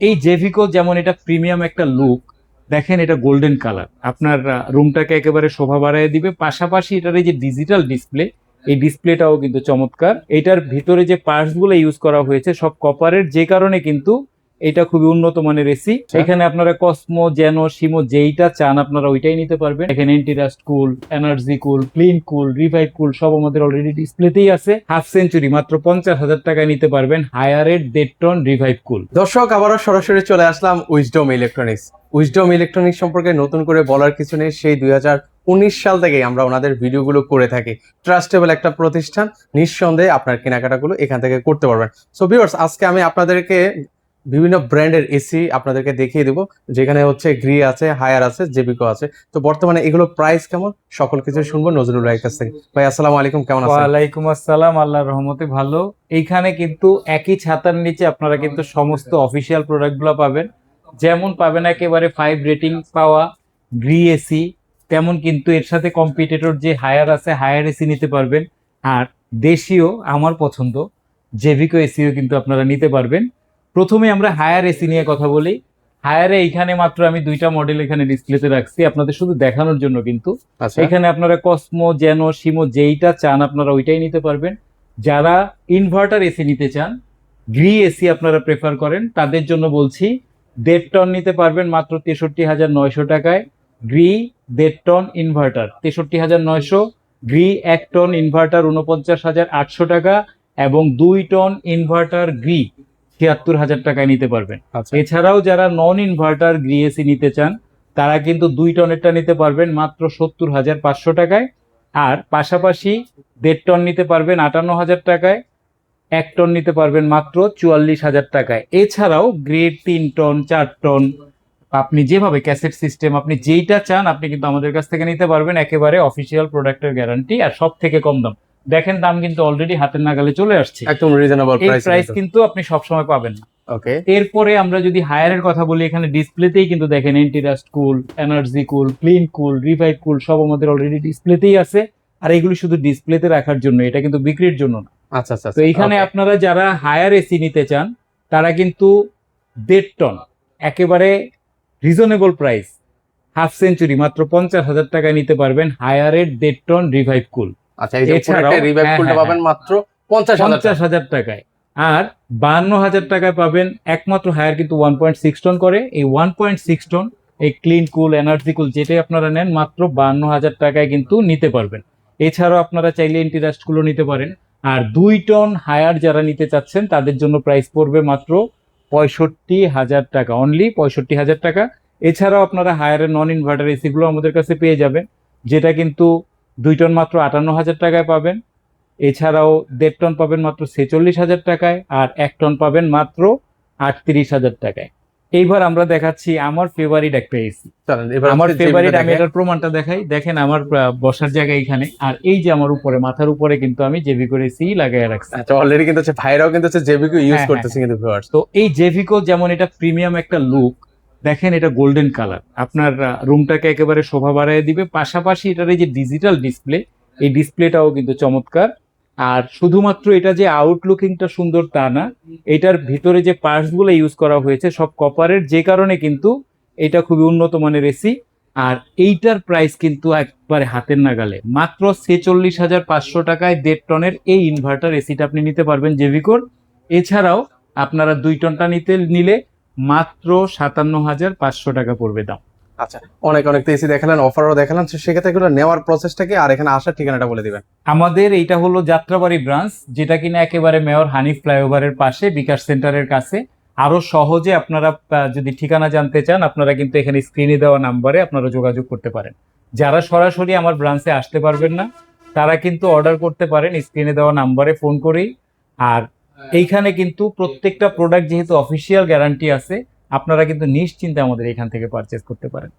এই জেভিকো যেমন এটা প্রিমিয়াম একটা লুক, দেখেন এটা গোল্ডেন কালার আপনার রুমটাকে একেবারে শোভা বাড়ায় দিবে। পাশাপাশি এটার এই যে ডিজিটাল ডিসপ্লে, এই ডিসপ্লেটাও কিন্তু চমৎকার। এটার ভিতরে যে পার্টস গুলো ইউজ করা হয়েছে সব কপারের, যে কারণে কিন্তু এটা খুবই উন্নত মানের এসি। এখানে আপনারা কসমো, জেনো, সিমো যেইটা চান আপনারা ওইটাই নিতে পারবেন। এখানে antirust cool, energy cool, clean cool, revive cool সব আমাদের অলরেডি ডিসপ্লেতেই আছে। হাফ সেঞ্চুরি মাত্র 50,000 টাকায় নিতে পারবেন হায়ারের 1.5 টন রিভাইভ কুল। দর্শক, আবারও সরাসরি চলে আসলাম উইজডম ইলেকট্রনিক্স। উইজডম ইলেকট্রনিক্স সম্পর্কে নতুন করে বলার কিছু নেই, সেই 2019 সাল থেকেই আমরা ওনাদের ভিডিওগুলো করে থাকি। ট্রাস্টেবল একটা প্রতিষ্ঠান, নিঃসন্দেহে আপনার কেনাকাটাগুলো এখান থেকে করতে পারবেন। সো ভিউয়ার্স, আজকে আমি আপনাদেরকে বিভিন্ন ব্র্যান্ডের এসি আপনাদেরকে দেখিয়ে দেবো, যেখানে হচ্ছে গ্রি আছে, হায়ার আছে, জেবিকো আছে। তো বর্তমানে এগুলো প্রাইস কেমন সকল কিছু শুনবো নজরুল ভাইয়ের কাছ থেকে। ভাই আসসালামু আলাইকুম, কেমন আছেন? ওয়ালাইকুম আসসালাম, আল্লাহর রহমতে ভালো। এইখানে কিন্তু একই ছাতার নিচে আপনারা কিন্তু সমস্ত অফিসিয়াল প্রোডাক্টগুলো পাবেন। যেমন পাবেন একেবারে 5 রেটিং পাওয়া গ্রি এসি, তেমন কিন্তু এর সাথে কম্পিটিটর যে হায়ার আছে হায়ার এসি নিতে পারবেন। আর দেশীয় আমার পছন্দ জেভিকো এসিও কিন্তু আপনারা নিতে পারবেন। প্রথমে আমরা হায়ার এসি নিয়ে কথা বলি। হায়ারে এইখানে মাত্র আমি 2টা মডেল এখানে ডিসপ্লেতে রাখছি আপনাদের শুধু দেখানোর জন্য কিন্তু। আচ্ছা, এখানে আপনারা কসমো, জেনো, সিমো যেইটা চান আপনারা ওইটাই নিতে পারবেন। যারা ইনভার্টার এসি নিতে চান, গ্রি এসি আপনারা প্রেফার করেন, তাদের জন্য বলছি 1.5 টন নিতে পারবেন মাত্র 63,900 টাকায়। Gree 1.5 ton inverter 63,900, Gree 1 ton inverter 49,800 টাকা, এবং 2 টন ইনভার্টার গ্রি 76,000 টাকায় নিতে পারবেন। আচ্ছা, এছাড়াও যারা নন ইনভার্টার গ্রি এসি নিতে চান তারা কিন্তু 2 টনেরটা নিতে পারবেন মাত্র 70,500 টাকায়। আর পাশাপাশি 1.5 টন নিতে পারবেন 58,000 টাকায়, 1 টন নিতে পারবেন মাত্র 44,000 টাকায়। এছাড়াও গ্রেড 3 টন, 4 টন, আপনি যেভাবে ক্যাসেট সিস্টেম আপনি যেইটা চান আপনি কিন্তু আমাদের কাছ থেকে নিতে পারবেন। একেবারে অফিসিয়াল প্রোডাক্টের গ্যারান্টি আর সব থেকে কম দাম। দেখেন দাম কিন্তু অলরেডি হাতের নাগালে চলে আসছে। একদম রিজনেবল এই প্রাইস। প্রাইস কিন্তু আপনি সবসময় পাবেন না। ওকে, এরপরে আমরা যদি হায়ারের কথা বলি, এখানে ডিসপ্লেতেই কিন্তু দেখেন antirust cool, energy cool, clean cool, revive cool সব আমাদের অলরেডি ডিসপ্লেতেই আছে। আর এগুলো শুধু ডিসপ্লেতে রাখার জন্য, এটা কিন্তু বিক্রির জন্য না। আচ্ছা আচ্ছা। তো এখানে আপনারা যারা হায়ার এসি নিতে চান তারা কিন্তু 1.5 টন একেবারে রিজনেবল প্রাইস, হাফ সেঞ্চুরি মাত্র 50,000 টাকায় নিতে পারবেন হায়ারের 1.5 টন রিভাইভ কুল। আচ্ছা, এই যে এছাড়াও রিভাইভ কুলটা পাবেন মাত্র 50,000 টাকা। 50,000 টাকায়। আর 52,000 টাকায় পাবেন একমাত্র হায়ার কিন্তু 1.6 টন করে, এই 1.6 টন এই ক্লিন কুল, এনার্জি কুল যেটাই আপনারা নেন মাত্র 52,000 টাকায় কিন্তু নিতে পারবেন। এছাড়াও আপনারা চাইলে এন্টিরাস্ট গুলো নিতে পারেন। আর 2 টন হায়ার যারা নিতে চাচ্ছেন তাদের জন্য প্রাইস পড়বে মাত্র 65,000 টাকা, অনলি 65,000 টাকা। এছাড়াও আপনারা হায়ারের নন ইনভার্টার এসি গুলো আমাদের কাছে পেয়ে যাবেন, যেটা কিন্তু 2 টন মাত্র 58,000 টাকায় পাবেন। এছাড়াও 1.5 টন পাবেন মাত্র 46,000 টাকায়, আর 1 টন পাবেন মাত্র 38,000 টাকায়। এইবার আমরা দেখাচ্ছি আমার ফেভারিট একটা এসি। চলেন এবার আমার হচ্ছে ফেভারিট, জেবিকো আমি এটার প্রমাণটা দেখাই। দেখেন আমার বসার জায়গা এখানে, আর এই যে আমার উপরে মাথার উপরে কিন্তু আমি জেভিকো এসি লাগাই রাখছি। আচ্ছা, অলরেডি কিন্তু হচ্ছে ভাইরাও কিন্তু হচ্ছে জেবিকো ইউজ হ্যাঁ, করতেছে হ্যাঁ। কিন্তু ভিউয়ার্স। তো এই জেভিকো যেমন এটা প্রিমিয়াম একটা লুক, দেখেন এটা গোল্ডেন কালার আপনার রুমটাকে একেবারে শোভা বাড়ায় দিবে। পাশাপাশি এটার এই যে ডিজিটাল ডিসপ্লে, এই ডিসপ্লেটাও কিন্তু চমৎকার। আর শুধুমাত্র এটা যে আউটলুকিংটা সুন্দর তা না, এটার ভিতরে যে পার্টস গুলো ইউজ করা হয়েছে সব কপারের, যে কারণে কিন্তু এটা খুবই উন্নত মানের এসি। আর এইটার প্রাইস কিন্তু একবারে হাতের নাগালে, মাত্র 46,500 টাকায় 1.5 টনের এই ইনভার্টার এসিটা আপনি নিতে পারবেন জেভিকোর। এছাড়াও আপনারা 2 টনটা নিলে মাত্র 57,500 টাকা পড়বে দাম। আচ্ছা, অনেক অনেক তো এসি দেখালেন, অফারও দেখালেন, তো সেক্ষেত্রে এগুলো নেওয়ার প্রসেসটা কি আর এখানে আসার ঠিকানাটা বলে দিবেন। আমাদের এইটা হলো যাত্রাবাড়ি ব্রাঞ্চ, যেটা কিনা একেবারে মেয়র হানিফ ফ্লাইওভারের পাশে বিকাশ সেন্টারের কাছে। আরো সহজে আপনারা যদি ঠিকানা জানতে চান আপনারা কিন্তু এখানে স্ক্রিনে দেওয়া নাম্বারে আপনারা যোগাযোগ করতে পারেন। যারা সরাসরি আমার ব্রাঞ্চে আসতে পারবেন না তারা কিন্তু অর্ডার করতে পারেন স্ক্রিনে দেওয়া নাম্বারে ফোন করেই। আর এইখানে কিন্তু প্রত্যেকটা প্রোডাক্ট যেহেতু অফিসিয়াল গ্যারান্টি আছে, আপনারা কিন্তু নিশ্চিন্তে আমাদের এখান থেকে পারচেজ করতে পারেন।